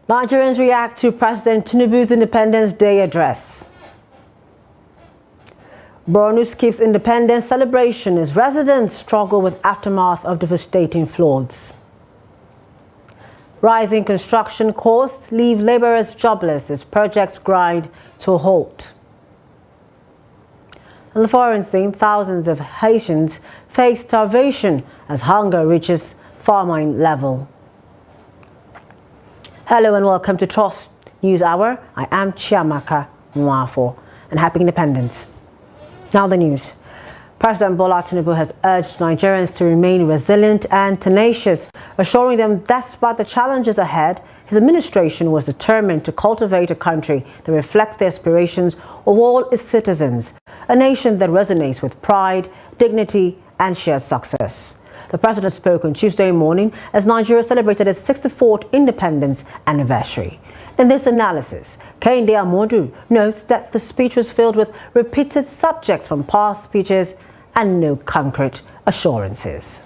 Nigerians react to President Tinubu's Independence Day address. Borno skips Independence celebration as residents struggle with aftermath of devastating floods. Rising construction costs leave laborers jobless as projects grind to a halt. On the foreign scene, thousands of Haitians face starvation as hunger reaches famine level. Hello and welcome to Trust News Hour. I am Chiamaka Mwafo, and happy independence. Now the news. President Bola Tinubu has urged Nigerians to remain resilient and tenacious, assuring them that despite the challenges ahead, his administration was determined to cultivate a country that reflects the aspirations of all its citizens, a nation that resonates with pride, dignity, and shared success. The president spoke on Tuesday morning as Nigeria celebrated its 64th independence anniversary. In this analysis, Kehinde Amodu notes that the speech was filled with repeated subjects from past speeches and no concrete assurances.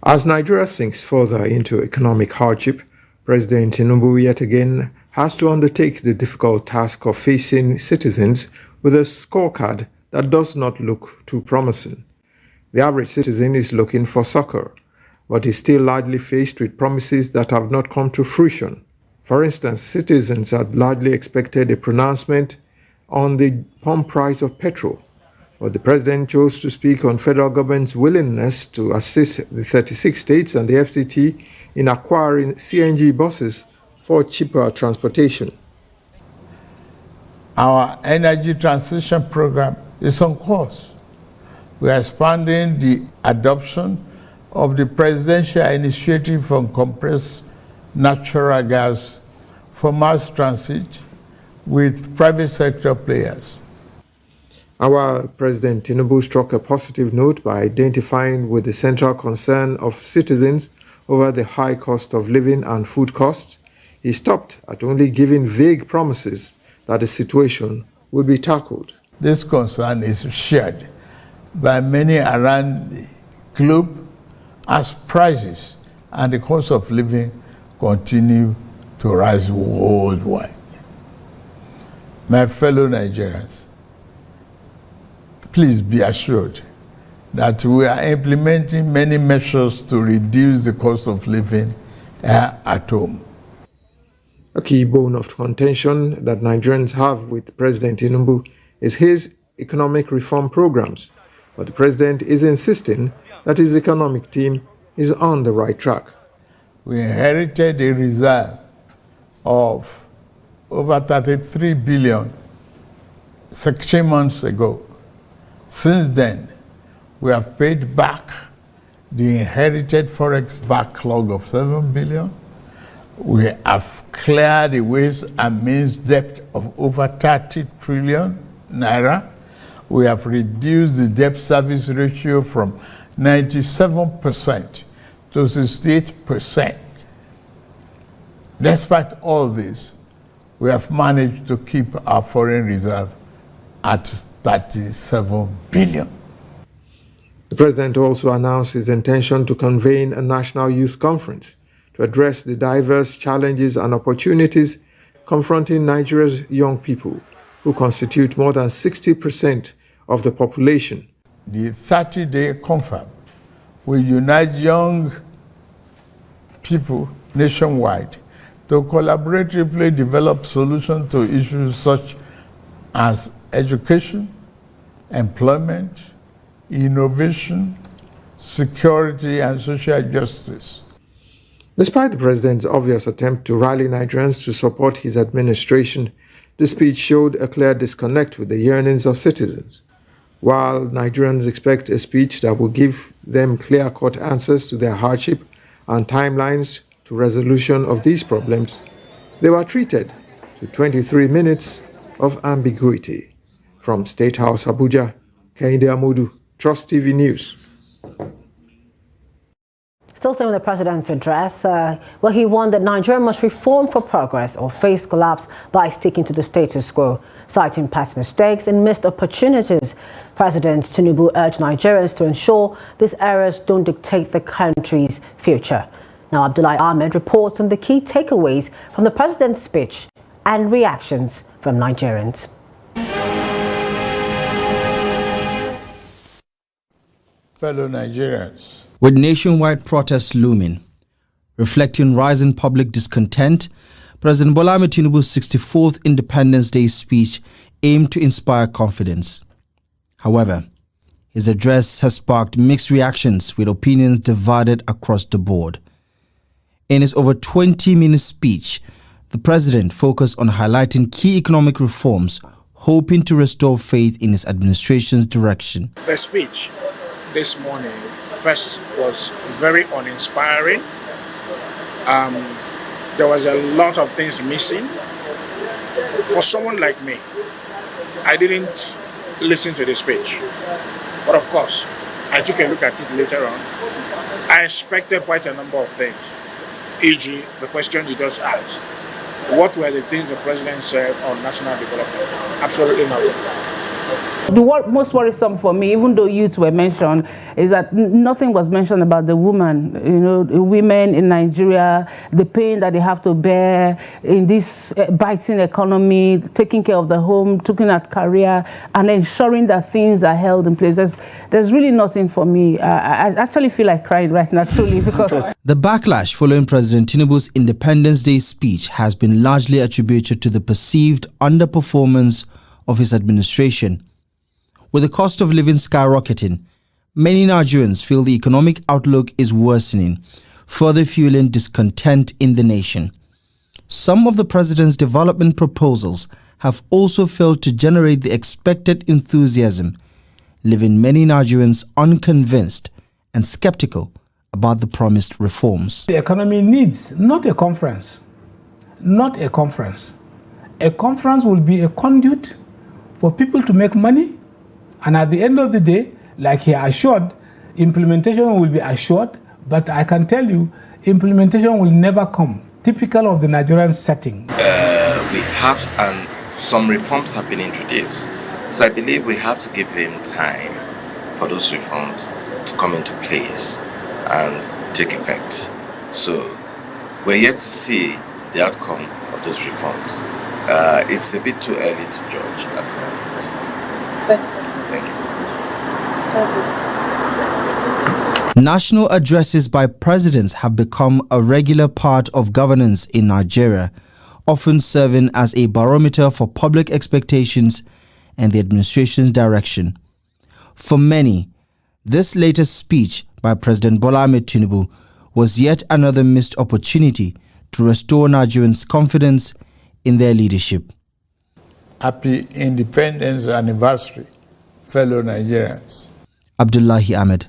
As Nigeria sinks further into economic hardship, President Tinubu yet again has to undertake the difficult task of facing citizens with a scorecard that does not look too promising. The average citizen is looking for succor, but is still largely faced with promises that have not come to fruition. For instance, citizens had largely expected a pronouncement on the pump price of petrol, but the president chose to speak on federal government's willingness to assist the 36 states and the FCT in acquiring CNG buses for cheaper transportation. Our energy transition program is on course. We are expanding the adoption of the presidential initiative on compressed natural gas for mass transit with private sector players. Our President Tinubu struck a positive note by identifying with the central concern of citizens over the high cost of living and food costs. He stopped at only giving vague promises that the situation will be tackled. This concern is shared by many around the globe as prices and the cost of living continue to rise worldwide. My fellow Nigerians, please be assured that we are implementing many measures to reduce the cost of living at home. A key bone of contention that Nigerians have with President Tinubu is his economic reform programs, but the president is insisting that his economic team is on the right track. We inherited a reserve of over 33 billion 16 months ago. Since then, we have paid back the inherited forex backlog of 7 billion. We have cleared the ways and means debt of over 30 trillion naira. We have reduced the debt service ratio from 97% to 68%. Despite all this, we have managed to keep our foreign reserve at 37 billion. The president also announced his intention to convene a national youth conference to address the diverse challenges and opportunities confronting Nigeria's young people, who constitute more than 60% of the population. The 30-day confab will unite young people nationwide to collaboratively develop solutions to issues such as education, employment, innovation, security, and social justice. Despite the president's obvious attempt to rally Nigerians to support his administration, the speech showed a clear disconnect with the yearnings of citizens. While Nigerians expect a speech that will give them clear-cut answers to their hardship and timelines to resolution of these problems, they were treated to 23 minutes of ambiguity. From State House, Abuja, Kehinde Amodu, Trust TV News. Still saying with the president's address, where he warned that Nigeria must reform for progress or face collapse by sticking to the status quo. Citing past mistakes and missed opportunities, President Tinubu urged Nigerians to ensure these errors don't dictate the country's future. Now Abdullahi Ahmed reports on the key takeaways from the president's speech and reactions from Nigerians. Fellow Nigerians, with nationwide protests looming, reflecting rising public discontent, President Bola Ahmed Tinubu's 64th Independence Day speech aimed to inspire confidence. However, his address has sparked mixed reactions with opinions divided across the board. In his over 20-minute speech, the president focused on highlighting key economic reforms, hoping to restore faith in his administration's direction. The speech this morning first was very uninspiring. There was a lot of things missing. For someone like me, I didn't listen to the speech. But of course, I took a look at it later on. I expected quite a number of things, e.g. the question you just asked. What were the things the president said on national development? Absolutely nothing. The most worrisome for me, even though youth were mentioned, is that nothing was mentioned about the woman, the women in Nigeria, the pain that they have to bear in this biting economy, taking care of the home, looking at career, and ensuring that things are held in place. There's really nothing for me. I actually feel like crying right now, truly, because... The backlash following President Tinubu's Independence Day speech has been largely attributed to the perceived underperformance of his administration. With the cost of living skyrocketing, many Nigerians feel the economic outlook is worsening, further fueling discontent in the nation. Some of the president's development proposals have also failed to generate the expected enthusiasm, leaving many Nigerians unconvinced and skeptical about the promised reforms. The economy needs not a conference, not a conference. A conference will be a conduit for people to make money, and at the end of the day, like he assured, implementation will be assured, but I can tell you, implementation will never come, typical of the Nigerian setting. We have, some reforms have been introduced, so I believe we have to give him time for those reforms to come into place and take effect. So we're yet to see the outcome of those reforms. It's a bit too early to judge at the moment. Thank you. That's it. National addresses by presidents have become a regular part of governance in Nigeria, often serving as a barometer for public expectations and the administration's direction. For many, this latest speech by President Bola Ahmed Tinubu was yet another missed opportunity to restore Nigerians' confidence in their leadership. Happy Independence Anniversary, fellow Nigerians. Abdullahi Ahmed,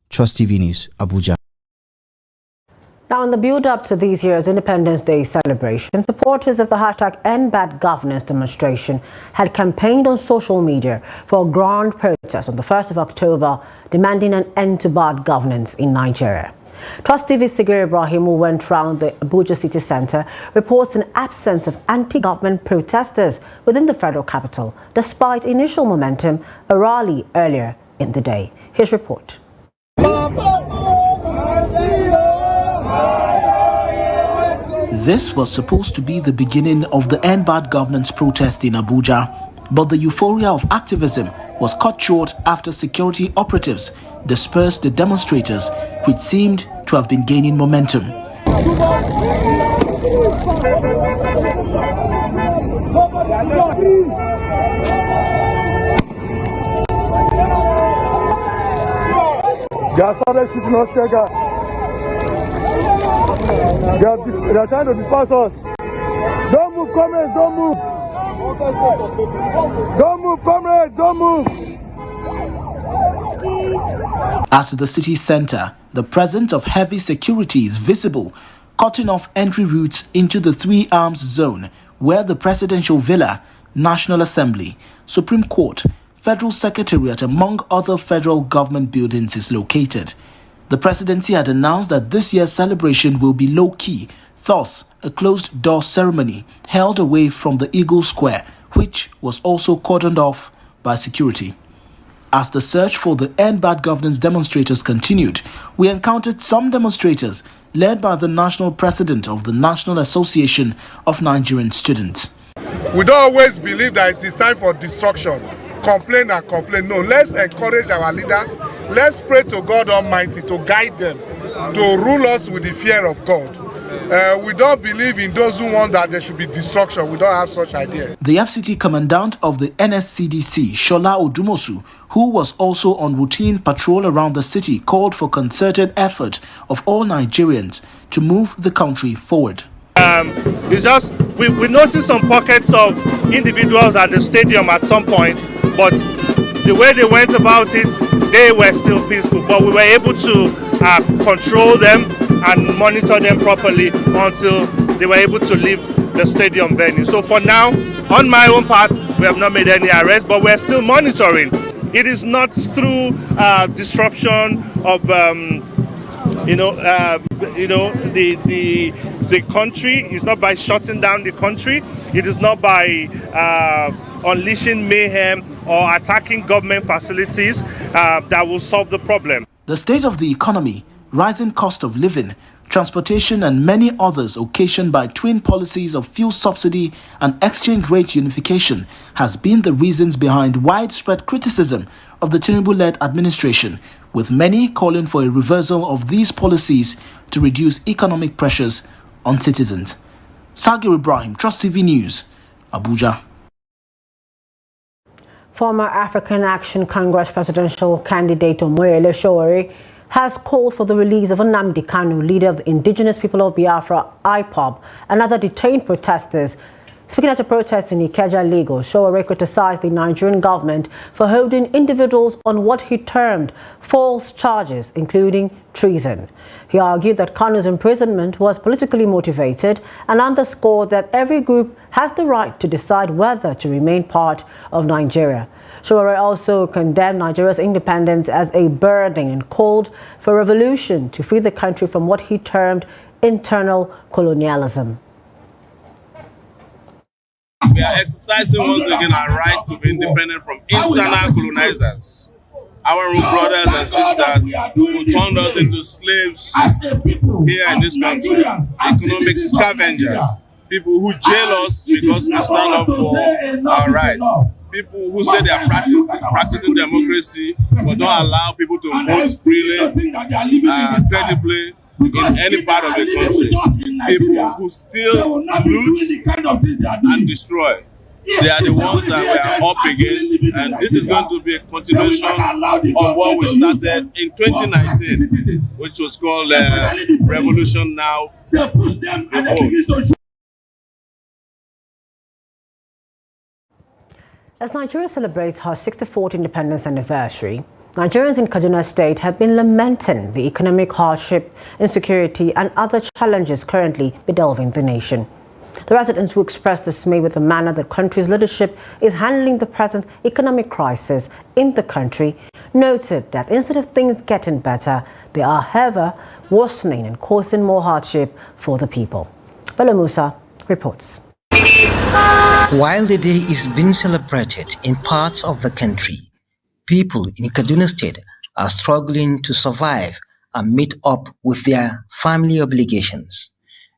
Trust TV News, Abuja. Now, in the build-up to this year's Independence Day celebration, supporters of the #EndBadGovernance demonstration had campaigned on social media for a grand protest on the 1st of October, demanding an end to bad governance in Nigeria. Trust TV's Sigir Ibrahim, who went round the Abuja city centre, reports an absence of anti-government protesters within the federal capital, despite initial momentum, a rally earlier in the day. His report. This was supposed to be the beginning of the End Bad Governance protest in Abuja, but the euphoria of activism was cut short after security operatives dispersed the demonstrators, which seemed to have been gaining momentum. They are started shooting us tear gas. They are trying to disperse us. Don't move, comrades, don't move. Don't move, comrades, don't move. At the city center, the presence of heavy security is visible, cutting off entry routes into the Three Arms Zone, where the Presidential Villa, National Assembly, Supreme Court, Federal Secretariat, among other federal government buildings is located. The presidency had announced that this year's celebration will be low-key, thus a closed-door ceremony held away from the Eagle Square, which was also cordoned off by security. As the search for the End Bad Governance demonstrators continued, we encountered some demonstrators led by the national president of the National Association of Nigerian Students. We don't always believe that it is time for destruction. Complain and complain. No, let's encourage our leaders. Let's pray to God Almighty to guide them, to rule us with the fear of God. We don't believe in those who want that there should be destruction. We don't have such idea. The FCT commandant of the NSCDC, Shola Odumosu, who was also on routine patrol around the city, called for concerted effort of all Nigerians to move the country forward. It's just we noticed some pockets of individuals at the stadium at some point, but the way they went about it, they were still peaceful. But we were able to control them and monitor them properly until they were able to leave the stadium venue. So for now, on my own part, we have not made any arrests, but we're still monitoring. It is not through disruption of the country. It's not by shutting down the country. It is not by unleashing mayhem or attacking government facilities that will solve the problem. The state of the economy, rising cost of living, transportation and many others occasioned by twin policies of fuel subsidy and exchange rate unification has been the reasons behind widespread criticism of the Tinubu-led administration, with many calling for a reversal of these policies to reduce economic pressures on citizens. Sagir Ibrahim, Trust TV News, Abuja. Former African Action Congress presidential candidate Omoyele Sowore has called for the release of Nnamdi Kanu, leader of the Indigenous People of Biafra, IPOB, and other detained protesters. Speaking at a protest in Ikeja, Lagos, Sowore criticized the Nigerian government for holding individuals on what he termed false charges, including treason. He argued that Kanu's imprisonment was politically motivated and underscored that every group has the right to decide whether to remain part of Nigeria. Sowore also condemned Nigeria's independence as a burden and called for revolution to free the country from what he termed internal colonialism. We are exercising once again our right to be independent from internal colonizers. Our own brothers and sisters who turned us into slaves here in this country, economic scavengers, people who jail us because we stand up for our rights. People who say they are practicing democracy but don't allow people to vote freely, credibly in any part of the country. People who steal, loot, and destroy. They are the ones that we are up against, and this is going to be a continuation of what we started in 2019, which was called Revolution Now. As Nigeria celebrates her 64th independence anniversary, Nigerians in Kaduna State have been lamenting the economic hardship, insecurity, and other challenges currently bedeviling the nation. The residents who expressed dismay with the manner the country's leadership is handling the present economic crisis in the country noted that instead of things getting better, they are, however, worsening and causing more hardship for the people. Bello Musa reports. While the day is being celebrated in parts of the country, people in Kaduna State are struggling to survive and meet up with their family obligations.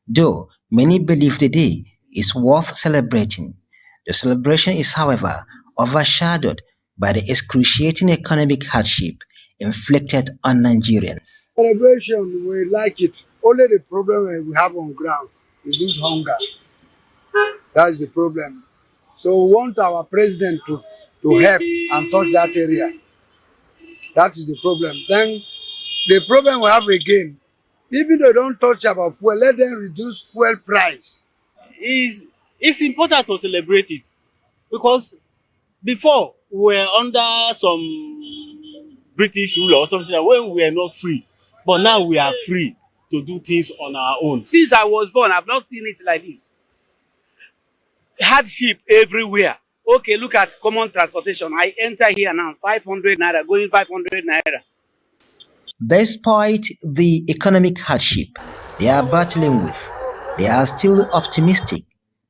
Though many believe the day is worth celebrating, the celebration is, however, overshadowed by the excruciating economic hardship inflicted on Nigerians. Celebration, we like it. Only the problem we have on ground is this hunger. That's the problem. So we want our president to help and touch that area. That is the problem. Then the problem we have again, even though they don't touch about fuel, let them reduce fuel price. It's important to celebrate it because before we were under some British rule or something when we were not free, but now we are free to do things on our own. Since I was born, I've not seen it like this. Hardship everywhere. Okay, look at common transportation. I enter here now, 500 naira, going 500 naira. Despite the economic hardship they are battling with, they are still optimistic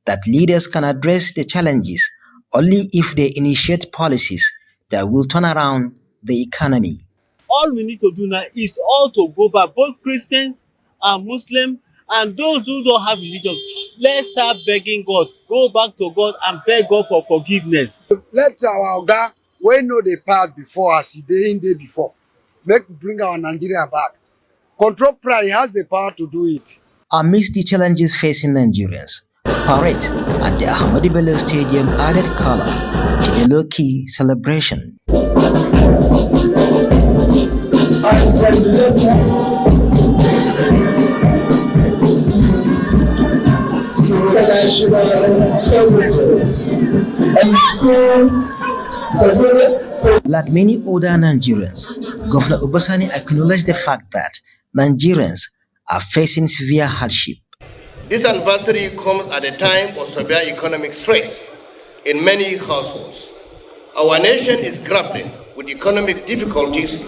that leaders can address the challenges only if they initiate policies that will turn around the economy. All we need to do now is all to go back, both Christians and Muslims and those who don't have religion. Let's start begging God, go back to God and beg God for forgiveness. Let our Oga, wey know the path before us, he day before, bring our Nigeria back. Control pride, he has the power to do it. Amidst the challenges facing Nigerians, parade at the Ahmadu Bello Stadium added color to the low-key celebration. Like many older Nigerians, Governor Obasani acknowledged the fact that Nigerians are facing severe hardship. This anniversary comes at a time of severe economic stress in many households. Our nation is grappling with economic difficulties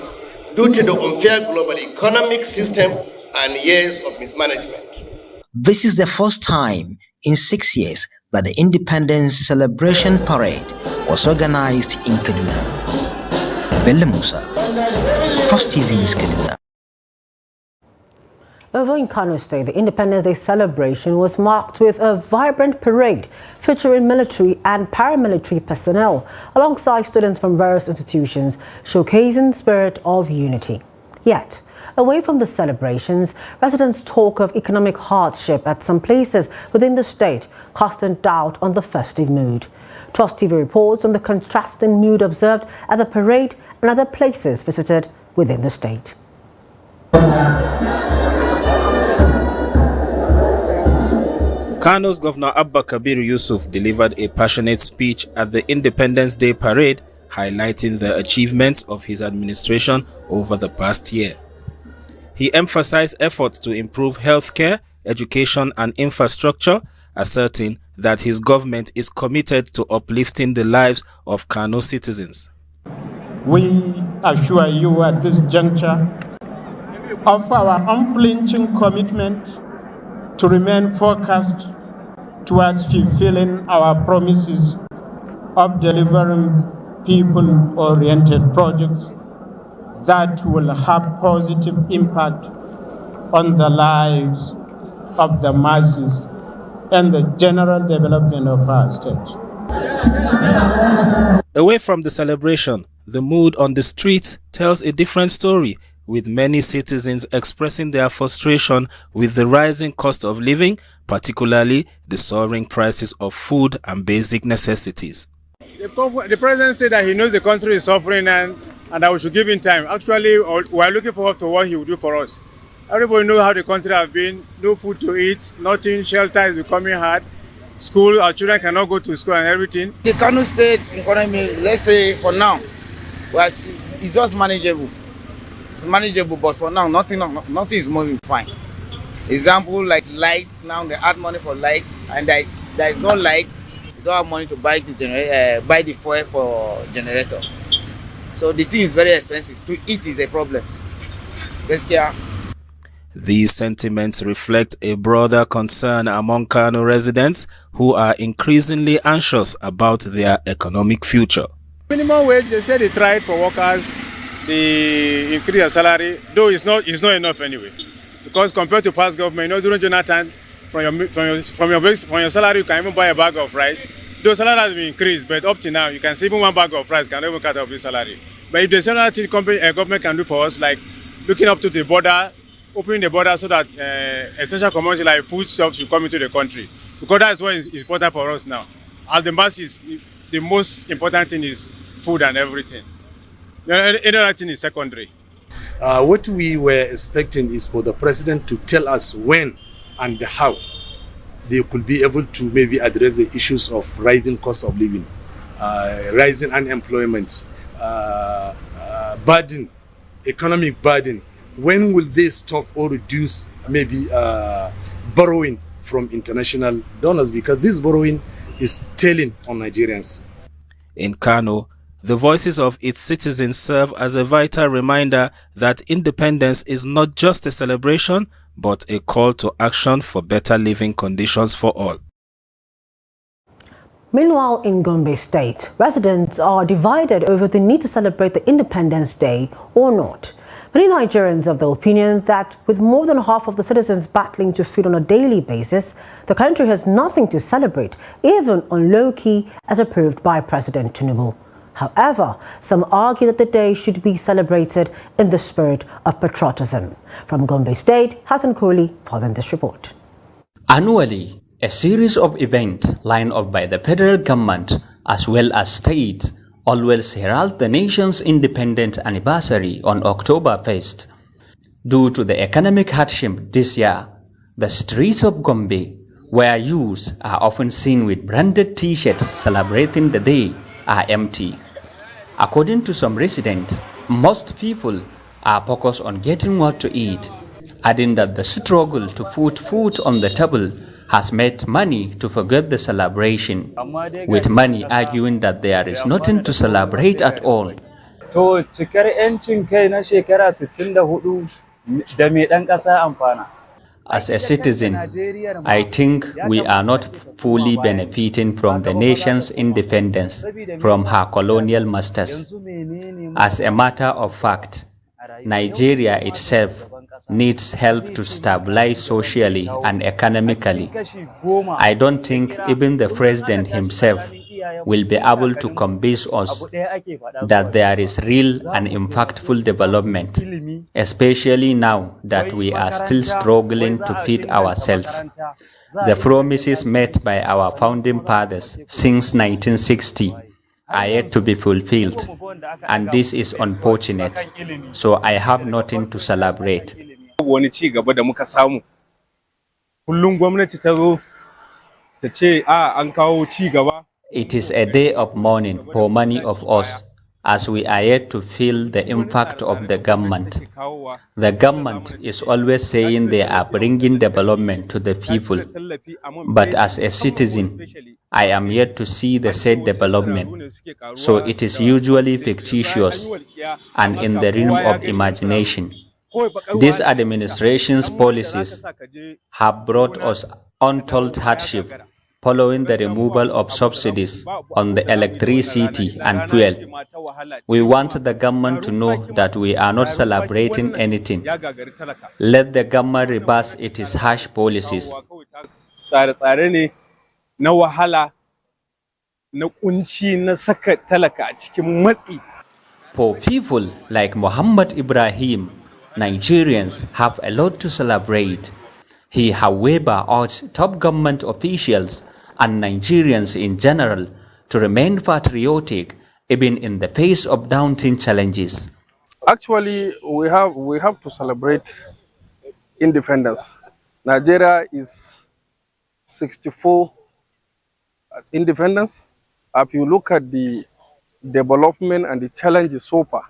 due to the unfair global economic system and years of mismanagement. This is the first time in 6 years that the Independence Celebration Parade was organized in Kaduna. Bello Musa, Trust TV News, Kaduna. Over in Kano State, the Independence Day celebration was marked with a vibrant parade featuring military and paramilitary personnel alongside students from various institutions, showcasing the spirit of unity. Yet, away from the celebrations, residents talk of economic hardship at some places within the state, casting doubt on the festive mood. Trust TV reports on the contrasting mood observed at the parade and other places visited within the state. Kano's Governor Abba Kabir Yusuf delivered a passionate speech at the Independence Day Parade, highlighting the achievements of his administration over the past year. He emphasized efforts to improve healthcare, education and infrastructure, asserting that his government is committed to uplifting the lives of Kano citizens. We assure you at this juncture of our unflinching commitment to remain focused towards fulfilling our promises of delivering people-oriented projects that will have positive impact on the lives of the masses and the general development of our state. Away from the celebration, the mood on the streets tells a different story, with many citizens expressing their frustration with the rising cost of living, particularly the soaring prices of food and basic necessities. The president said that he knows the country is suffering and that we should give him time. Actually, we are looking forward to what he will do for us. Everybody knows how the country has been. No food to eat, nothing, shelter is becoming hard. School, our children cannot go to school and everything. The Kano State economy, let's say for now, it's just manageable. It's manageable, but for now, nothing is moving fine. Example, like light, now they add money for light, and there is no light. You don't have money to buy the fuel for generator. So the thing is very expensive. To eat is a problem. These sentiments reflect a broader concern among Kano residents who are increasingly anxious about their economic future. Minimum wage, they say they tried for workers. They increase their salary, though it's not enough anyway. Because compared to past government, during Jonathan, from your salary, you can even buy a bag of rice. Though salary has been increased, but up to now, you can see even one bag of rice can even cut off your salary. But if there's another thing government can do for us, like looking up to the border, opening the border so that essential commodities like foodstuffs should come into the country. Because that's what is important for us now. As the masses, the most important thing is food and everything. Another thing is secondary. What we were expecting is for the president to tell us when and how they could be able to maybe address the issues of rising cost of living, rising unemployment, burden, economic burden. When will they stop or reduce maybe borrowing from international donors? Because this borrowing is telling on Nigerians. In Kano, the voices of its citizens serve as a vital reminder that independence is not just a celebration, but a call to action for better living conditions for all. Meanwhile, in Gombe State, residents are divided over the need to celebrate the Independence Day or not. Many Nigerians are of the opinion that with more than half of the citizens battling to feed on a daily basis, the country has nothing to celebrate, even on low-key, as approved by President Tinubu. However, some argue that the day should be celebrated in the spirit of patriotism. From Gombe State, Hassan Kohli following this report. Annually, a series of events lined up by the federal government as well as states always herald the nation's independence anniversary on October 1st. Due to the economic hardship this year, the streets of Gombe, where youths are often seen with branded t-shirts celebrating the day, are empty. According to some residents, most people are focused on getting what to eat, adding that the struggle to put food on the table has made many to forget the celebration, with many arguing that there is nothing to celebrate at all. As a citizen, I think we are not fully benefiting from the nation's independence from her colonial masters. As a matter of fact, Nigeria itself needs help to stabilize socially and economically. I don't think even the president himself will be able to convince us that there is real and impactful development, especially now that we are still struggling to feed ourselves. The promises made by our founding fathers since 1960 are yet to be fulfilled, and this is unfortunate, so I have nothing to celebrate. It is a day of mourning for many of us, as we are yet to feel the impact of the government. The government is always saying they are bringing development to the people, but as a citizen, I am yet to see the said development, so it is usually fictitious and in the realm of imagination. This administration's policies have brought us untold hardship following the removal of subsidies on the electricity and fuel. We want the government to know that we are not celebrating anything. Let the government reverse its harsh policies. For people like Muhammad Ibrahim, Nigerians have a lot to celebrate. He, however, urged top government officials and Nigerians in general to remain patriotic even in the face of daunting challenges. Actually, we have to celebrate independence. Nigeria is 64 as independence. If you look at the development and the challenges so far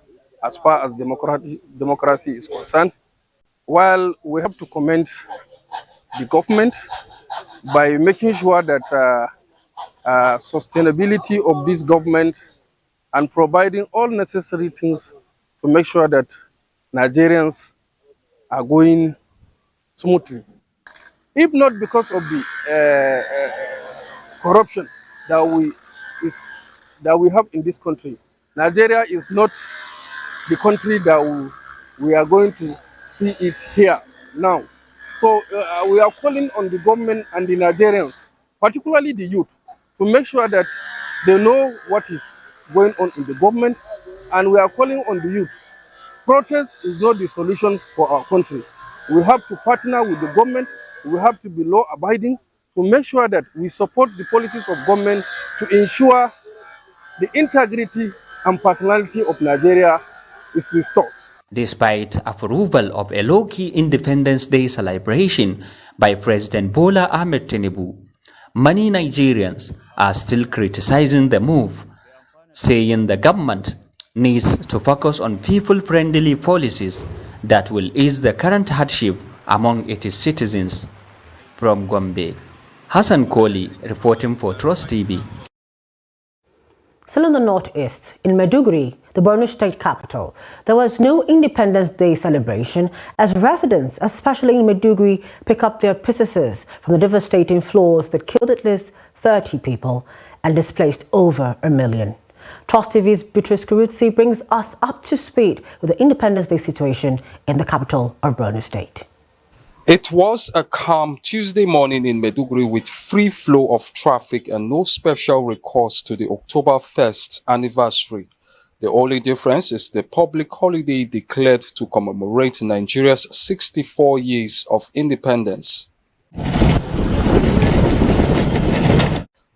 as democracy is concerned, while we have to commend the government by making sure that sustainability of this government and providing all necessary things to make sure that Nigerians are going smoothly. If not because of the corruption that we have in this country, Nigeria is not the country that we are going to see it here now. So we are calling on the government and the Nigerians, particularly the youth, to make sure that they know what is going on in the government, and we are calling on the youth. Protest is not the solution for our country. We have to partner with the government, we have to be law-abiding to make sure that we support the policies of government to ensure the integrity and personality of Nigeria is restored. Despite approval of a low-key Independence Day celebration by President Bola Ahmed Tinubu, many Nigerians are still criticizing the move, saying the government needs to focus on people-friendly policies that will ease the current hardship among its citizens. From Gombe, Hassan Kohli reporting for Trust TV. Still in the northeast, in Maiduguri, the Borno state capital, there was no Independence Day celebration as residents, especially in Maiduguri, pick up their pieces from the devastating floods that killed at least 30 people and displaced over 1 million. Trust TV's Beatrice Kurutsi brings us up to speed with the Independence Day situation in the capital of Borno State. It was a calm Tuesday morning in Maiduguri with free flow of traffic and no special recourse to the October 1st anniversary. The only difference is the public holiday declared to commemorate Nigeria's 64 years of independence.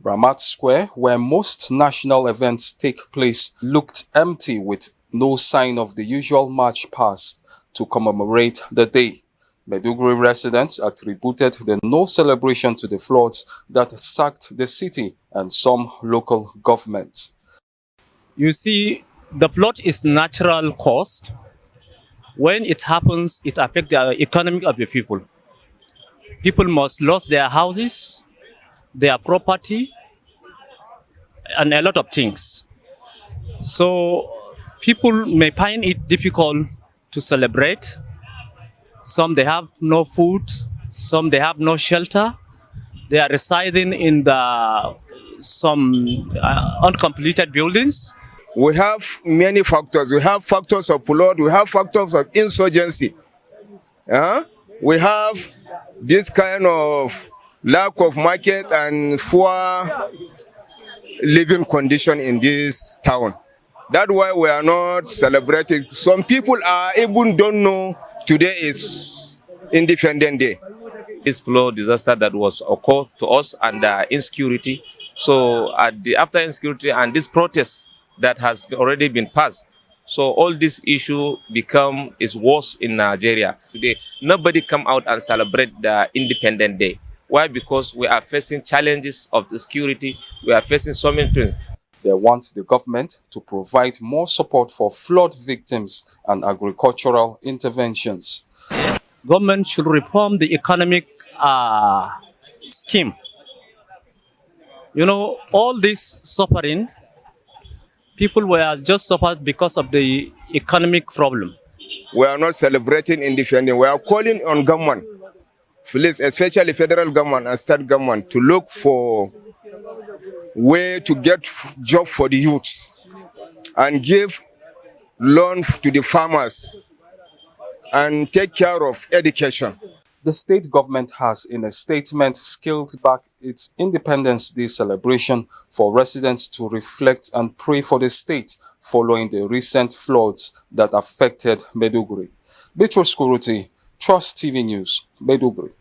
Ramat Square, where most national events take place, looked empty with no sign of the usual march past to commemorate the day. Maiduguri residents attributed the no celebration to the floods that sacked the city and some local government. You see, the flood is natural cause. When it happens, it affects the economy of the people. People must lose their houses, their property, and a lot of things. So people may find it difficult to celebrate. Some they have no food, some they have no shelter. They are residing in some uncompleted buildings. We have many factors. We have factors of flood, we have factors of insurgency. We have this kind of lack of market and poor living condition in this town. That's why we are not celebrating. Some people even don't know today is Independence Day. This flood disaster that was occurred to us and insecurity. So after insecurity and this protest that has already been passed, so all this issue is worse in Nigeria. Today, nobody come out and celebrate the Independence Day. Why? Because we are facing challenges of the security. We are facing so many things. They want the government to provide more support for flood victims and agricultural interventions. Government should reform the economic scheme. You know, all this suffering, people were just suffered because of the economic problem. We are not celebrating independence. We are calling on government, please, especially federal government and state government, to look for way to get job for the youths and give loan to the farmers and take care of education. The state government has, in a statement, scaled back its Independence Day celebration for residents to reflect and pray for the state following the recent floods that affected Maiduguri. Beatrice Kurutsi, Trust TV News, Maiduguri.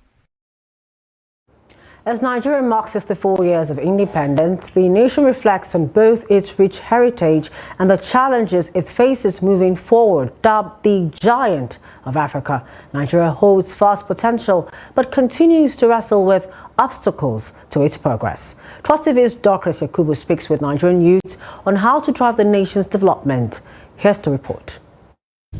As Nigeria marks 64 years of independence, the nation reflects on both its rich heritage and the challenges it faces moving forward. Dubbed the giant of Africa, Nigeria holds vast potential but continues to wrestle with obstacles to its progress. Trust TV's Dorcas Yakubu speaks with Nigerian youths on how to drive the nation's development. Here's the report.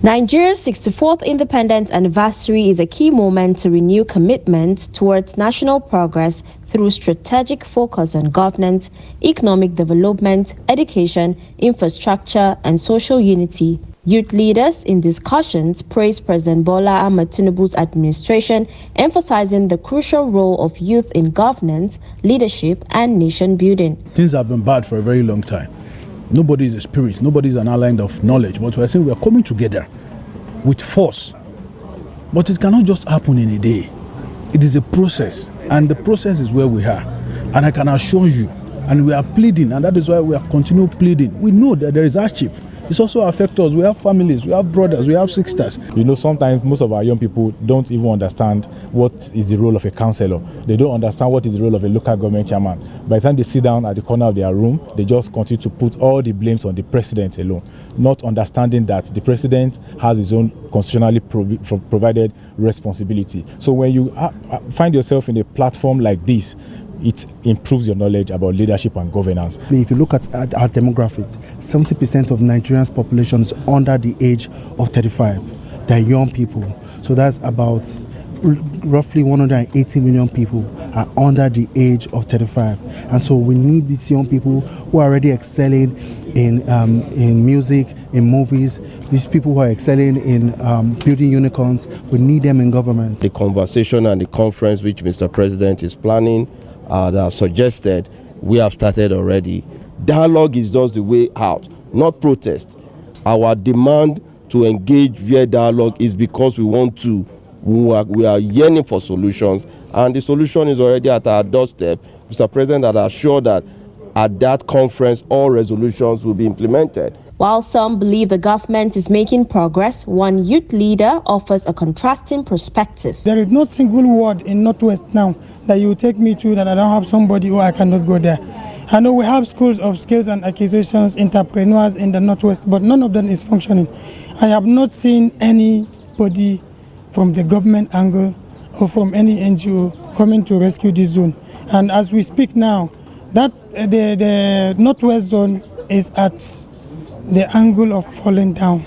Nigeria's 64th independence anniversary is a key moment to renew commitment towards national progress through strategic focus on governance, economic development, education, infrastructure, and social unity. Youth leaders in discussions praised President Bola Ahmed Tinubu's administration, emphasizing the crucial role of youth in governance, leadership, and nation building. Things have been bad for a very long time. Nobody is a spirit, nobody is an island of knowledge, but we're saying we are coming together with force. But it cannot just happen in a day. It is a process, and the process is where we are. And I can assure you, and we are pleading, and that is why we are continuing pleading. We know that there is hardship. It also affects us. We have families, we have brothers, we have sisters. You know, sometimes most of our young people don't even understand what is the role of a councillor. They don't understand what is the role of a local government chairman. By the time they sit down at the corner of their room, they just continue to put all the blames on the president alone, not understanding that the president has his own constitutionally provided responsibility. So when you find yourself in a platform like this, it improves your knowledge about leadership and governance. If you look at our demographics, 70% of Nigerians' population is under the age of 35. They're young people. So that's about roughly 180 million people are under the age of 35. And so we need these young people who are already excelling in music, in movies, these people who are excelling in building unicorns. We need them in government. The conversation and the conference which Mr. President is planning that suggested we have started already. Dialogue is just the way out, not protest. Our demand to engage via dialogue is because we are yearning for solutions, and the solution is already at our doorstep. Mr. President had assured that at that conference all resolutions will be implemented. While some believe the government is making progress, one youth leader offers a contrasting perspective. There is no single word in Northwest now that you take me to that I don't have somebody or I cannot go there. I know we have schools of skills and acquisitions, entrepreneurs in the Northwest, but none of them is functioning. I have not seen anybody from the government angle or from any NGO coming to rescue this zone. And as we speak now, that the Northwest zone is at the angle of falling down.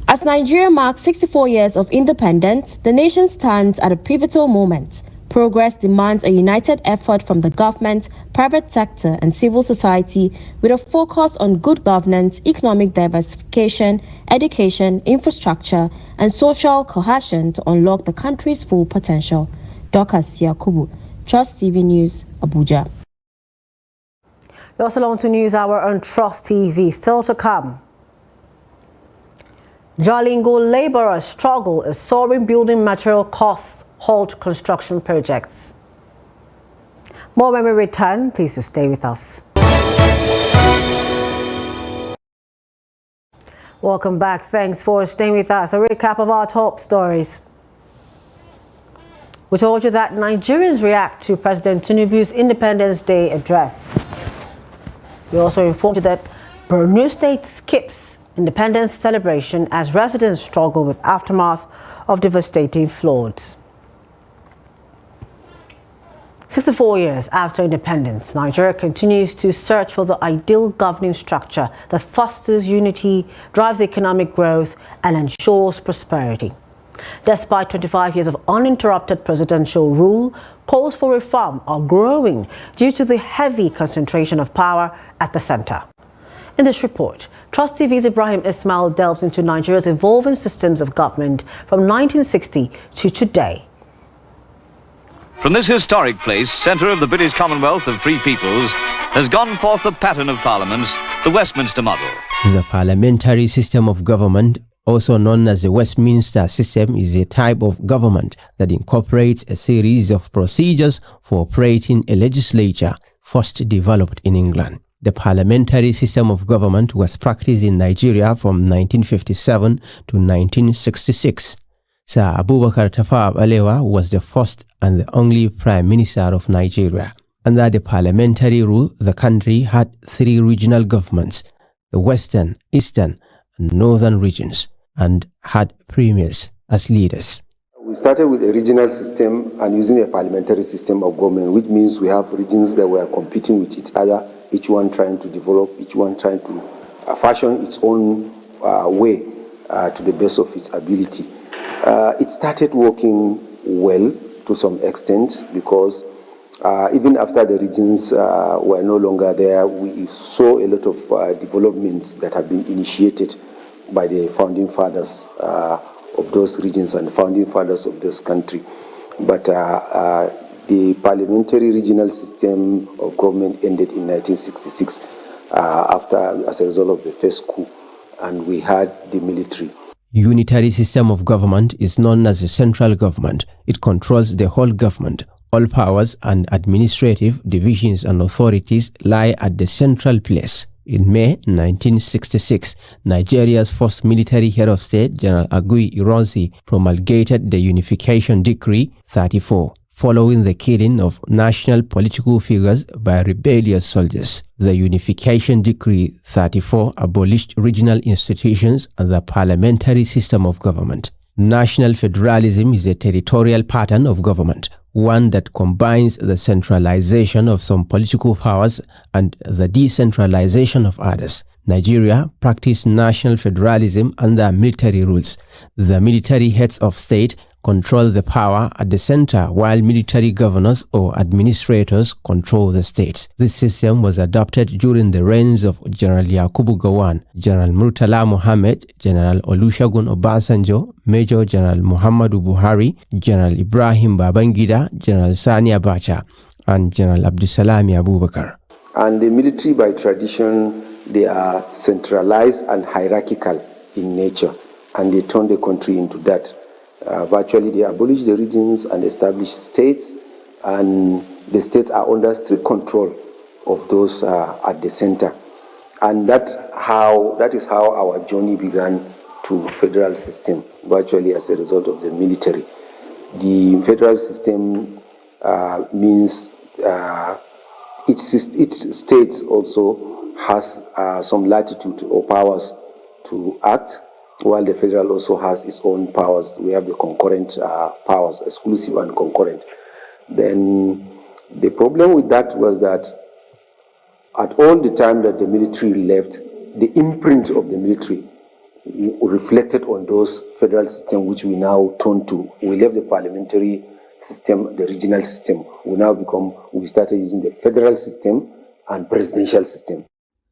As Nigeria marks 64 years of independence, the nation stands at a pivotal moment. Progress demands a united effort from the government, private sector, and civil society with a focus on good governance, economic diversification, education, infrastructure, and social cohesion to unlock the country's full potential. Dorcas Yakubu, Trust TV News, Abuja. You're also on to News Hour on Trust TV. Still to come. Jalingo laborers struggle as soaring building material costs halt construction projects. More when we return. Please do stay with us. Welcome back. Thanks for staying with us. A recap of our top stories. We told you that Nigerians react to President Tinubu's Independence Day address. We also informed you that Borno State skips independence celebration as residents struggle with aftermath of devastating floods. 64 years after independence, Nigeria continues to search for the ideal governing structure that fosters unity, drives economic growth, and ensures prosperity. Despite 25 years of uninterrupted presidential rule, calls for reform are growing due to the heavy concentration of power at the center. In this report, Trust TV's Ibrahim Ismail delves into Nigeria's evolving systems of government from 1960 to today. From this historic place, centre of the British Commonwealth of Free Peoples, has gone forth the pattern of parliaments, the Westminster model. The parliamentary system of government, also known as the Westminster system, is a type of government that incorporates a series of procedures for operating a legislature, first developed in England. The parliamentary system of government was practiced in Nigeria from 1957 to 1966. Sir Abubakar Tafawa Balewa was the first and the only Prime Minister of Nigeria. Under the parliamentary rule, the country had three regional governments, the Western, Eastern, and Northern regions, and had premiers as leaders. We started with a regional system and using a parliamentary system of government, which means we have regions that were competing with each other, each one trying to develop, each one trying to fashion its own way to the best of its ability. It started working well to some extent because even after the regions were no longer there, we saw a lot of developments that have been initiated by the founding fathers of those regions and founding fathers of this country. But the parliamentary regional system of government ended in 1966 as a result of the first coup, and we had the military. Unitary system of government is known as the central government. It controls the whole government. All powers and administrative divisions and authorities lie at the central place. In May 1966, Nigeria's first military head of state, General Agui Ironsi, promulgated the Unification Decree 34, following the killing of national political figures by rebellious soldiers. The Unification Decree 34 abolished regional institutions and the parliamentary system of government. National federalism is a territorial pattern of government, one that combines the centralization of some political powers and the decentralization of others. Nigeria practiced national federalism under military rules. The military heads of state control the power at the center, while military governors or administrators control the states. This system was adopted during the reigns of General Yakubu Gowon, General Murtala Mohammed, General Olusegun Obasanjo, Major General Muhammadu Buhari, General Ibrahim Babangida, General Sani Abacha, and General Abdulsalami Abubakar. And the military, by tradition, they are centralized and hierarchical in nature, and they turn the country into that. Virtually, they abolish the regions and establish states, and the states are under strict control of those at the center. And that is how our journey began to federal system, virtually as a result of the military. The federal system means each state also has some latitude or powers to act, while the federal also has its own powers. We have the concurrent powers, exclusive and concurrent. Then the problem with that was that at all the time that the military left, the imprint of the military reflected on those federal system which we now turn to. We left the parliamentary system, the regional system. We started using the federal system and presidential system.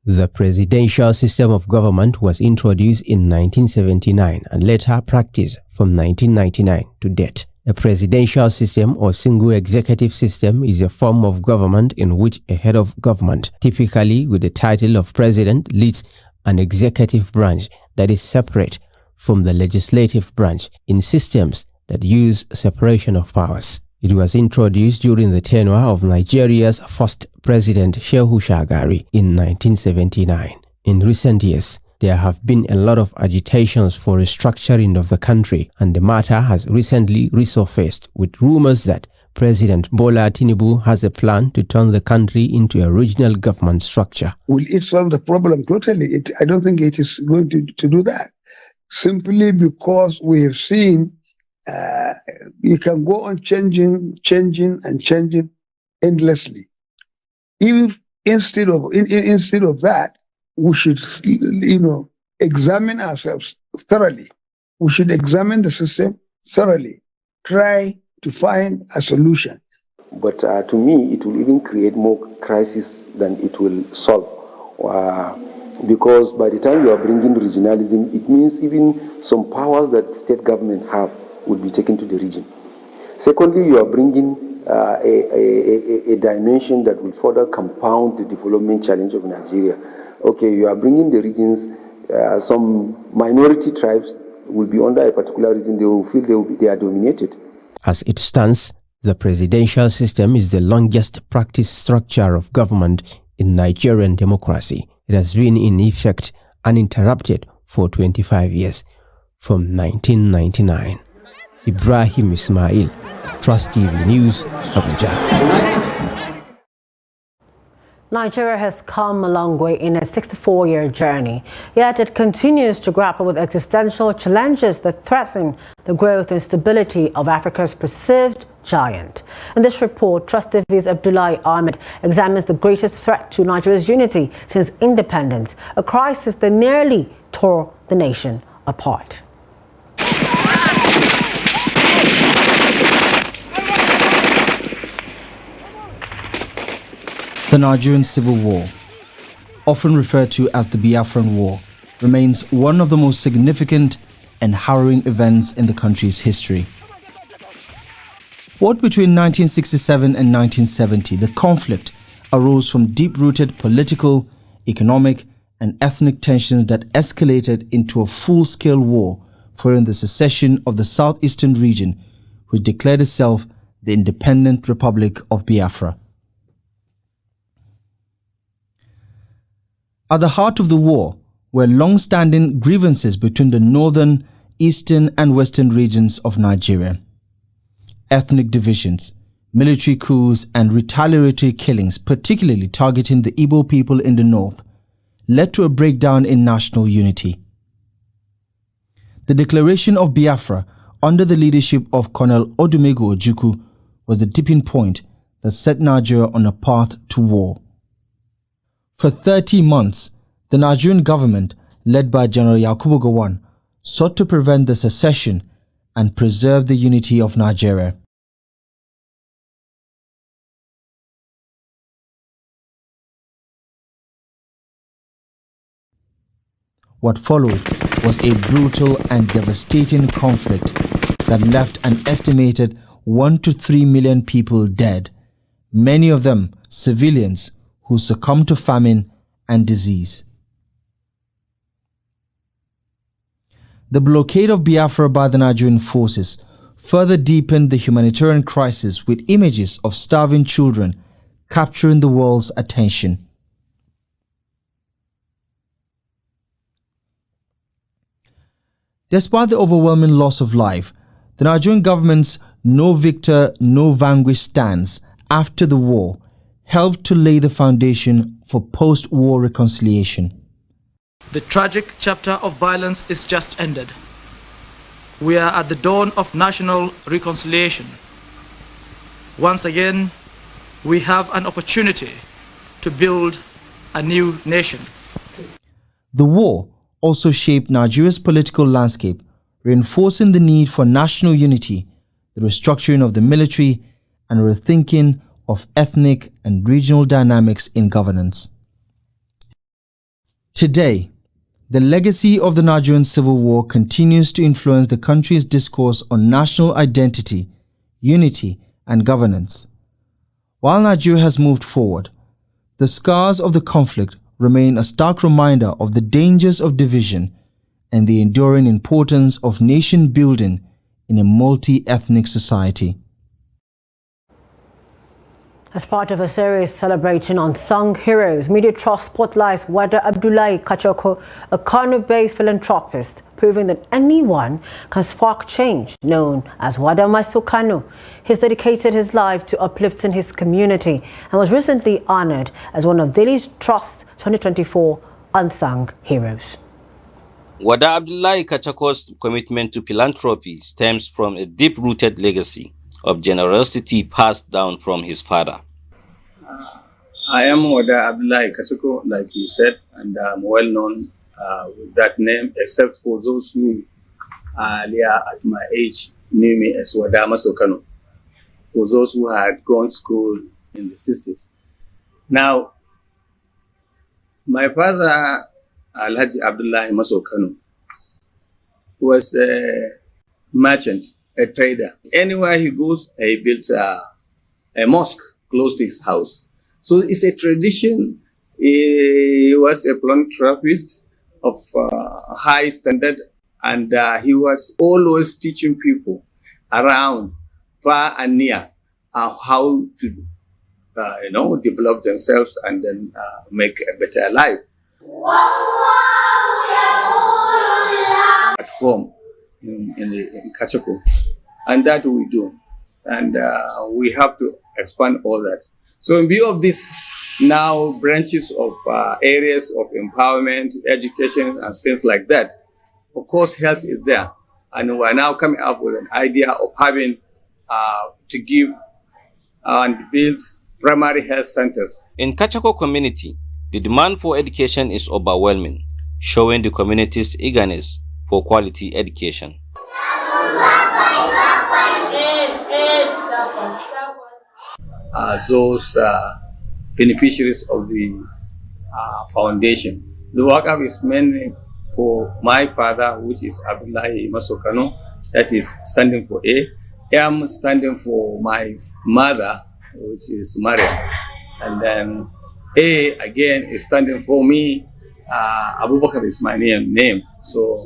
The presidential system of government was introduced in 1979 and later practiced from 1999 to date. A presidential system or single executive system is a form of government in which a head of government, typically with the title of president, leads an executive branch that is separate from the legislative branch in systems that use separation of powers. It was introduced during the tenure of Nigeria's first president, Shehu Shagari, in 1979. In recent years, there have been a lot of agitations for restructuring of the country, and the matter has recently resurfaced with rumors that President Bola Tinubu has a plan to turn the country into a regional government structure. Will it solve the problem totally? I don't think it is going to do that. Simply because we have seen you can go on changing endlessly. Even instead of that, we should, examine ourselves thoroughly. We should examine the system thoroughly, try to find a solution. But to me, it will even create more crisis than it will solve. Because by the time you are bringing regionalism, it means even some powers that state government have will be taken to the region. Secondly, you are bringing a dimension that will further compound the development challenge of Nigeria. Okay, you are bringing the regions, some minority tribes will be under a particular region, they will feel they are dominated. As it stands, the presidential system is the longest practiced structure of government in Nigerian democracy. It has been in effect uninterrupted for 25 years, from 1999. Ibrahim Ismail, Trust TV News, Abuja. Nigeria has come a long way in a 64-year journey, yet it continues to grapple with existential challenges that threaten the growth and stability of Africa's perceived giant. In this report, Trust TV's Abdullahi Ahmed examines the greatest threat to Nigeria's unity since independence, a crisis that nearly tore the nation apart. The Nigerian Civil War, often referred to as the Biafran War, remains one of the most significant and harrowing events in the country's history. Fought between 1967 and 1970, the conflict arose from deep-rooted political, economic, and ethnic tensions that escalated into a full-scale war following the secession of the southeastern region, which declared itself the Independent Republic of Biafra. At the heart of the war were long-standing grievances between the northern, eastern, and western regions of Nigeria. Ethnic divisions, military coups, and retaliatory killings, particularly targeting the Igbo people in the north, led to a breakdown in national unity. The declaration of Biafra under the leadership of Colonel Odumegwu Ojukwu was the tipping point that set Nigeria on a path to war. For 30 months, the Nigerian government, led by General Yakubu Gowon, sought to prevent the secession and preserve the unity of Nigeria. What followed was a brutal and devastating conflict that left an estimated 1 to 3 million people dead, many of them civilians who succumbed to famine and disease. The blockade of Biafra by the Nigerian forces further deepened the humanitarian crisis, with images of starving children capturing the world's attention. Despite the overwhelming loss of life, the Nigerian government's no victor, no vanquished stance after the war helped to lay the foundation for post-war reconciliation. The tragic chapter of violence is just ended. We are at the dawn of national reconciliation. Once again, we have an opportunity to build a new nation. The war also shaped Nigeria's political landscape, reinforcing the need for national unity, the restructuring of the military, and rethinking of ethnic and regional dynamics in governance. Today, the legacy of the Nigerian Civil War continues to influence the country's discourse on national identity, unity, and governance. While Nigeria has moved forward, the scars of the conflict remain a stark reminder of the dangers of division and the enduring importance of nation building in a multi-ethnic society. As part of a series celebrating unsung heroes, Media Trust spotlights Wada Abdullahi Kachoko, a Kano-based philanthropist, proving that anyone can spark change, known as Wada Maso Kano. He's dedicated his life to uplifting his community and was recently honored as one of Daily Trust's 2024 Unsung Heroes. Wada Abdullahi Kachako's commitment to philanthropy stems from a deep-rooted legacy of generosity passed down from his father. I am Wada Abdullahi Kachako, like you said, and I'm well known with that name, except for those who earlier at my age knew me as Wada Masokano, for those who had gone to school in the 60s. Now, my father, Alhaji Abdullahi Masokano, was a merchant, a trader. Anywhere he goes, he built a mosque close to his house. So it's a tradition. He was a philanthropist of high standard, and he was always teaching people around far and near how to, develop themselves and then make a better life. At home in Kachako, and that we do, and we have to expand all that. So in view of this, now branches of areas of empowerment, education, and things like that, of course, health is there, and we are now coming up with an idea of having to give and build primary health centers. In Kachako community, the demand for education is overwhelming, showing the community's eagerness for quality education. Those beneficiaries of the foundation. The workup is mainly for my father, which is Abdullahi Masokano, that is standing for A. I am standing for my mother, which is Maria. And then A again is standing for me. Abubakar is my name, so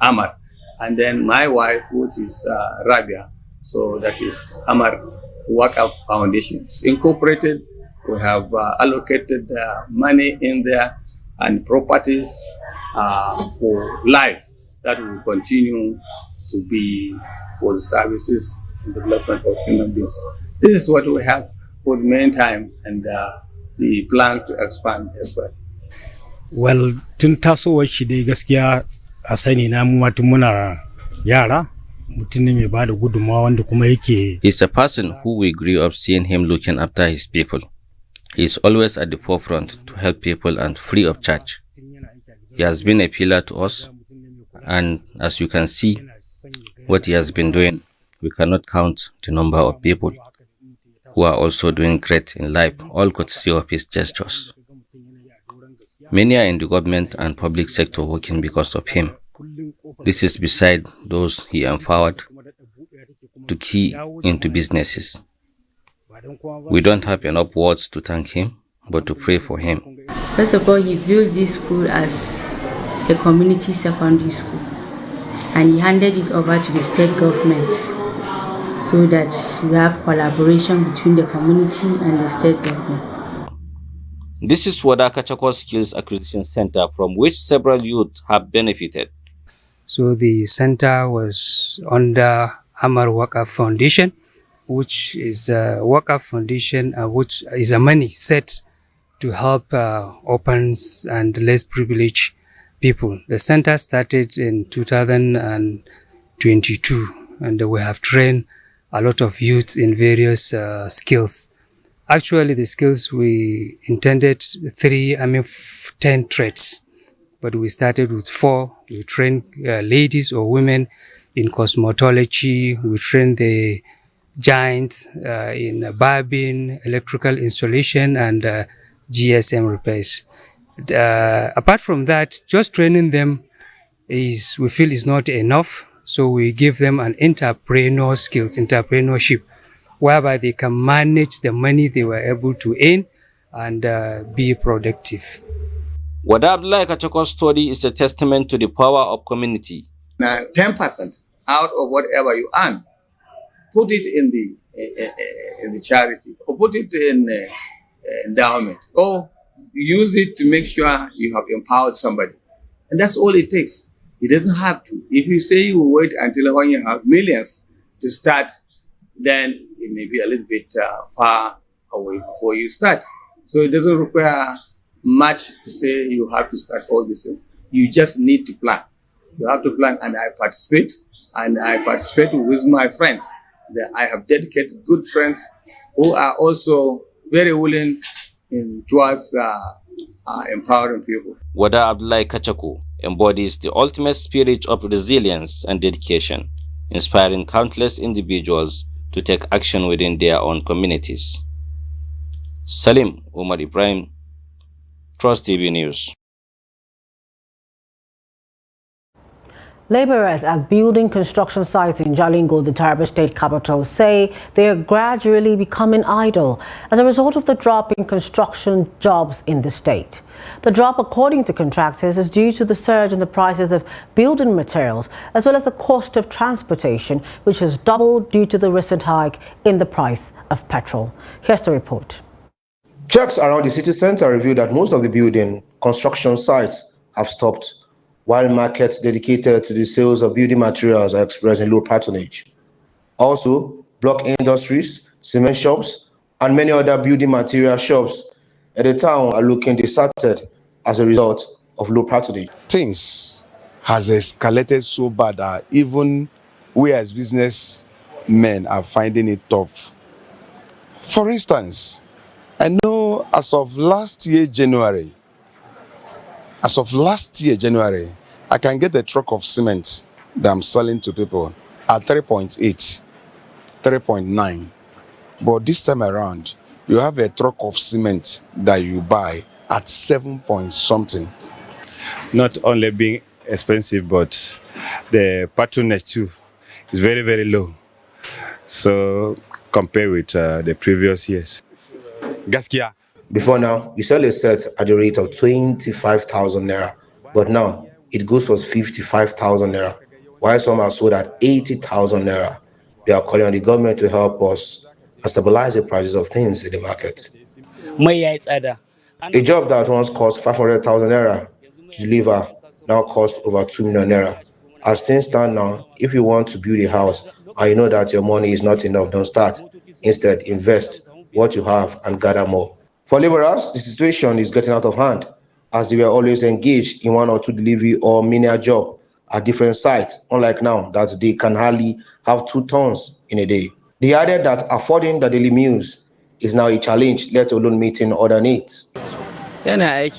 Amar. And then my wife, which is Rabia, so that is Amar Workup Foundation. It's incorporated. We have allocated money in there and properties for life that will continue to be for the services and development of human beings. This is what we have for the meantime, and the plan to expand as well. Well, tun tasowar shi dai gaskiya a sani na mu tun muna yara, mutum ne mai bada gudunmawa wanda kuma yake. He's a person who we grew up seeing him looking after his people. He is always at the forefront to help people and free of charge. He has been a pillar to us, and as you can see what he has been doing, we cannot count the number of people who are also doing great in life, all courtesy of his gestures. Many are in the government and public sector working because of him. This is beside those he empowered to key into businesses. We don't have enough words to thank him, but to pray for him. First of all, he built this school as a community secondary school, and he handed it over to the state government so that we have collaboration between the community and the state government. This is Wada Kachako Skills Acquisition Center, from which several youth have benefited. So the center was under Amar Wakaf Foundation, which is a Wakaf Foundation, which is a money set to help orphans and less privileged people. The center started in 2022, and we have trained a lot of youth in various skills. Actually, the skills we intended 10 trades, but we started with 4. We trained ladies or women in cosmetology. We trained the giants in barbing, electrical installation, and GSM repairs. Apart from that, just training them we feel is not enough. So we give them an entrepreneurship, whereby they can manage the money they were able to earn and be productive. Wada Abdullahi Kachako's story is a testament to the power of community. Now, 10% out of whatever you earn, put it in the charity, or put it in endowment, or use it to make sure you have empowered somebody. And that's all it takes. It doesn't have to. If you say you wait until when you have millions to start, then it may be a little bit far away before you start. So it doesn't require much to say you have to start all these things. You just need to plan. You have to plan, and I participate with my friends. I have dedicated good friends who are also very willing towards empowering people. Wada Abdullahi Kachako embodies the ultimate spirit of resilience and dedication, inspiring countless individuals to take action within their own communities. Salim Umar Ibrahim, Trust TV News. Laborers at building construction sites in Jalingo, the Taraba state capital, say they are gradually becoming idle as a result of the drop in construction jobs in the state. The drop, according to contractors, is due to the surge in the prices of building materials as well as the cost of transportation, which has doubled due to the recent hike in the price of petrol. Here's the report. Checks around the city center reveal that most of the building construction sites have stopped, while markets dedicated to the sales of building materials are experiencing low patronage. Also, block industries, cement shops, and many other building material shops at the town are looking deserted as a result of low patronage. Things has escalated so bad that even we as businessmen are finding it tough. For instance, I know as of last year, January, I can get a truck of cement that I'm selling to people at 3.8, 3.9. But this time around, you have a truck of cement that you buy at 7 point something. Not only being expensive, but the patronage too is very, very low. So compare with the previous years. Gaskia. Before now, you sell a set at the rate of 25,000 naira, but now it goes for 55,000 naira, while some are sold at 80,000 naira. We are calling on the government to help us and stabilize the prices of things in the market. A job that once cost 500,000 naira to deliver now costs over 2 million naira. As things stand now, if you want to build a house and you know that your money is not enough, don't start. Instead, invest what you have and gather more. For laborers, the situation is getting out of hand, as they were always engaged in 1 or 2 delivery or menial job at different sites, unlike now that they can hardly have 2 tons in a day. They added that affording the daily meals is now a challenge, let alone meeting other needs. I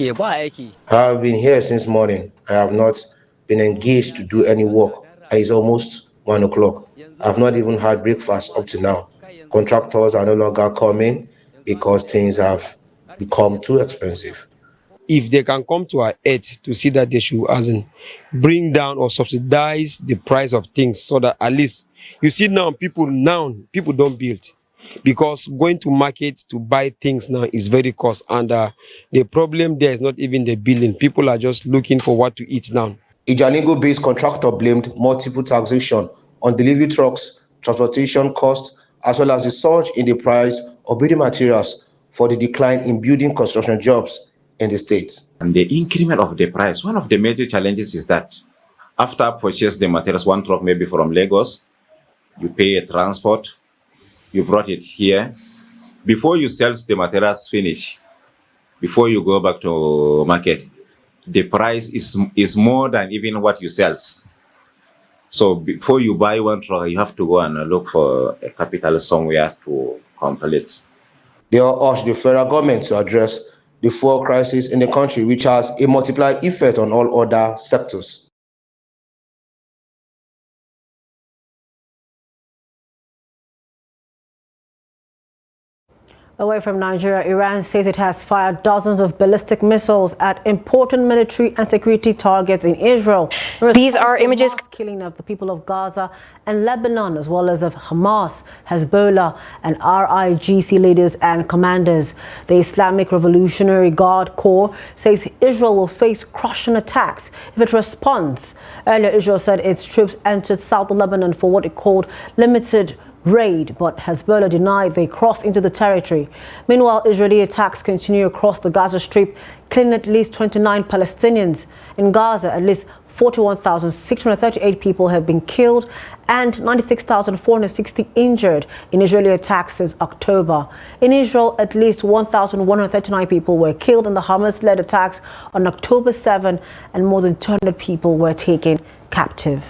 have been here since morning. I have not been engaged to do any work, and it's almost 1 o'clock. I have not even had breakfast up to now. Contractors are no longer coming because things have become too expensive. If they can come to our aid to see that they should bring down or subsidize the price of things, so that at least you see now people don't build. because going to market to buy things now is very cost, and the problem there is not even the billing. People are just looking for what to eat now. A Jalingo-based contractor blamed multiple taxation on delivery trucks, transportation costs, as well as the surge in the price of building materials for the decline in building construction jobs in the state. And the increment of the price, one of the major challenges is that after purchase the materials, one truck maybe from Lagos, you pay a transport, you brought it here. Before you sell the materials finish, before you go back to market, the price is more than even what you sell. So before you buy one truck, you have to go and look for a capital somewhere to complete. They urged the federal government to address the fuel crisis in the country, which has a multiplier effect on all other sectors. Away from Nigeria, Iran says it has fired dozens of ballistic missiles at important military and security targets in Israel. These are images killing of the people of Gaza and Lebanon, as well as of Hamas, Hezbollah, and RIGC leaders and commanders. The Islamic Revolutionary Guard Corps says Israel will face crushing attacks if it responds. Earlier, Israel said its troops entered southern Lebanon for what it called limited raid, but Hezbollah denied they crossed into the territory. Meanwhile, Israeli attacks continue across the Gaza Strip, killing at least 29 Palestinians. In Gaza, at least 41,638 people have been killed and 96,460 injured in Israeli attacks since October. In Israel, at least 1,139 people were killed in the Hamas-led attacks on October 7, and more than 200 people were taken captive.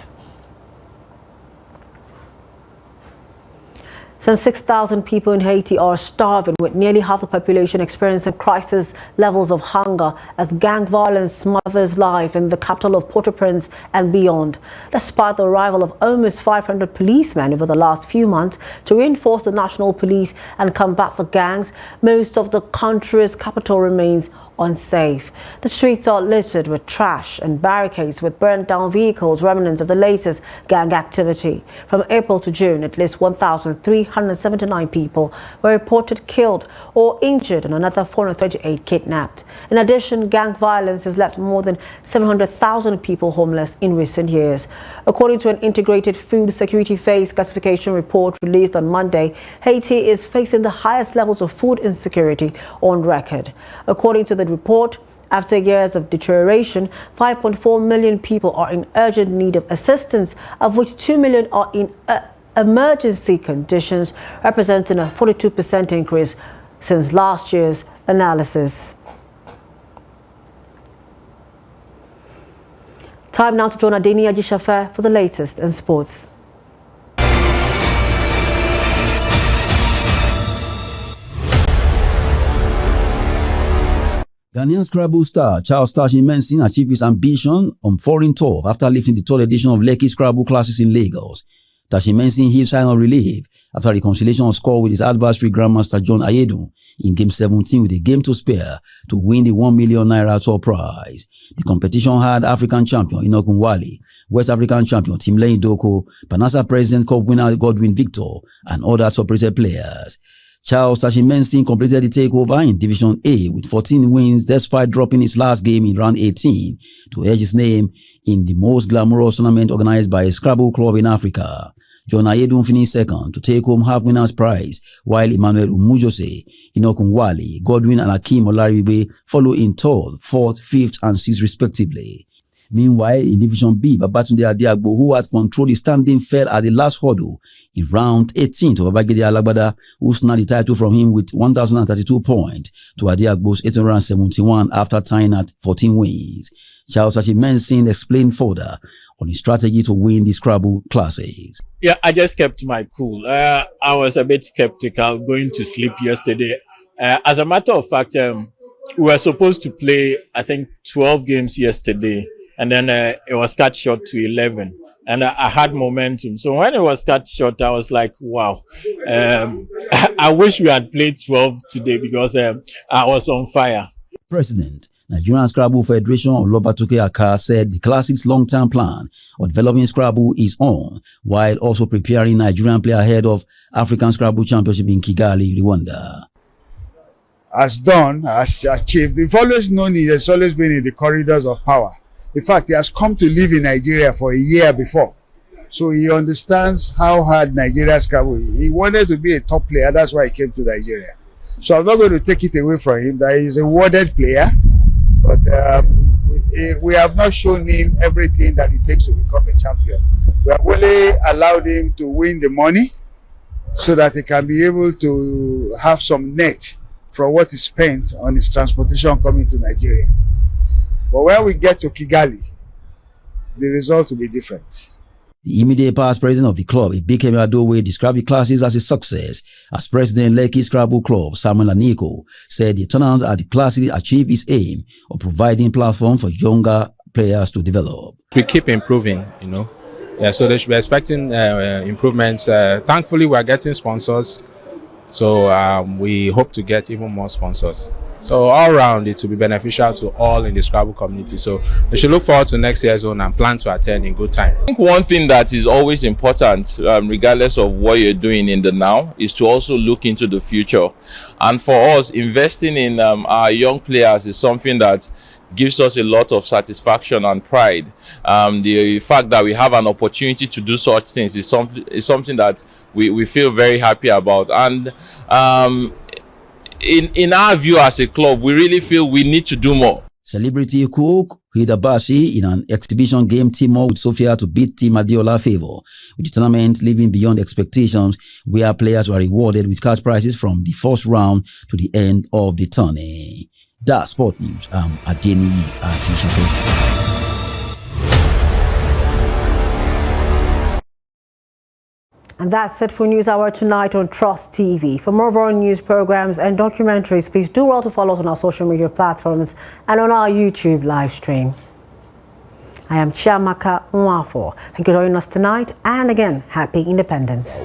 Some 6,000 people in Haiti are starving, with nearly half the population experiencing crisis levels of hunger as gang violence smothers life in the capital of Port-au-Prince and beyond. Despite the arrival of almost 500 policemen over the last few months to reinforce the national police and combat the gangs, most of the country's capital remains unsafe. The streets are littered with trash and barricades with burnt down vehicles, remnants of the latest gang activity. From April to June, at least 1,379 people were reported killed or injured and another 438 kidnapped. In addition, gang violence has left more than 700,000 people homeless in recent years. According to an integrated food security phase classification report released on Monday, Haiti is facing the highest levels of food insecurity on record. According to the report, after years of deterioration, 5.4 million people are in urgent need of assistance, of which 2 million are in emergency conditions, representing a 42% increase since last year's analysis. Time now to join Adeni Ajishafe for the latest in sports. Ghanaian Scrabble star Charles Tashi Mensing achieved his ambition on foreign tour after lifting the third edition of Lekki Scrabble classes in Lagos. Tashi Mensing heaved sigh of relief after reconciliation was scored with his adversary Grandmaster John Ayedun in Game 17 with a game to spare to win the 1 million naira tour prize. The competition had African champion Enoch Nwale, West African champion Timlane Doko, Panasa President Cup winner Godwin Victor, and other top-rated players. Charles Tashi Mensing completed the takeover in Division A with 14 wins despite dropping his last game in round 18 to edge his name in the most glamorous tournament organized by a Scrabble club in Africa. John Ayedun finished second to take home half winner's prize, while Emmanuel Umujose, Enoch Nwale, Godwin and Akeem Olaribe follow in third, fourth, fifth and sixth respectively. Meanwhile, in Division B, Babatunde Adiagbo, who had controlled the standing, fell at the last hurdle in round 18 to Babagide Alagbada, who snagged the title from him with 1,032 points to Adiagbo's 871 after tying at 14 wins. Charles Tashi Mensing explained further on his strategy to win the Scrabble Classics. Yeah, I just kept my cool. I was a bit skeptical going to sleep yesterday. As a matter of fact, we were supposed to play, I think, 12 games yesterday. And then it was cut short to 11. And I had momentum. So when it was cut short, I was like, wow. I wish we had played 12 today because I was on fire. President Nigerian Scrabble Federation Olobatuke Aka said the Classic's long-term plan of developing Scrabble is on, while also preparing Nigerian players ahead of African Scrabble Championship in Kigali, Rwanda. Has done, has achieved. We've always known he has always been in the corridors of power. In fact, he has come to live in Nigeria for a year before. So he understands how hard Nigeria Scrabble is. He wanted to be a top player, that's why he came to Nigeria. So I'm not going to take it away from him that he's a awarded player, but we have not shown him everything that it takes to become a champion. We have only allowed him to win the money so that he can be able to have some net from what is spent on his transportation coming to Nigeria. But when we get to Kigali, the result will be different. The immediate past president of the club, Ibikemi Adowe, described the Classes as a success. As president, Lekki Scrabble Club, Samuel Aniko, said the tournament at the Classes achieved its aim of providing platform for younger players to develop. We keep improving, Yeah, so they should be expecting improvements. Thankfully, we are getting sponsors. So we hope to get even more sponsors. So all around, it will be beneficial to all in the Scrabble community. So they should look forward to next year's own and plan to attend in good time. I think one thing that is always important, regardless of what you're doing in the now, is to also look into the future. And for us, investing in our young players is something that gives us a lot of satisfaction and pride. The fact that we have an opportunity to do such things is something that we feel very happy about. And in our view as a club, we really feel we need to do more. Celebrity cook Hida Bashi in an exhibition game team up with Sofia to beat Team Adiola favor, with the tournament living beyond expectations, where players were rewarded with cash prizes from the first round to the end of the tourney. That's Sport News. I'm Adeni Ajishafe. And that's it for News Hour tonight on Trust TV. For more of our news programs and documentaries, please do well to follow us on our social media platforms and on our YouTube live stream. I am Chiamaka Nwafo. Thank you for joining us tonight, and again, happy Independence.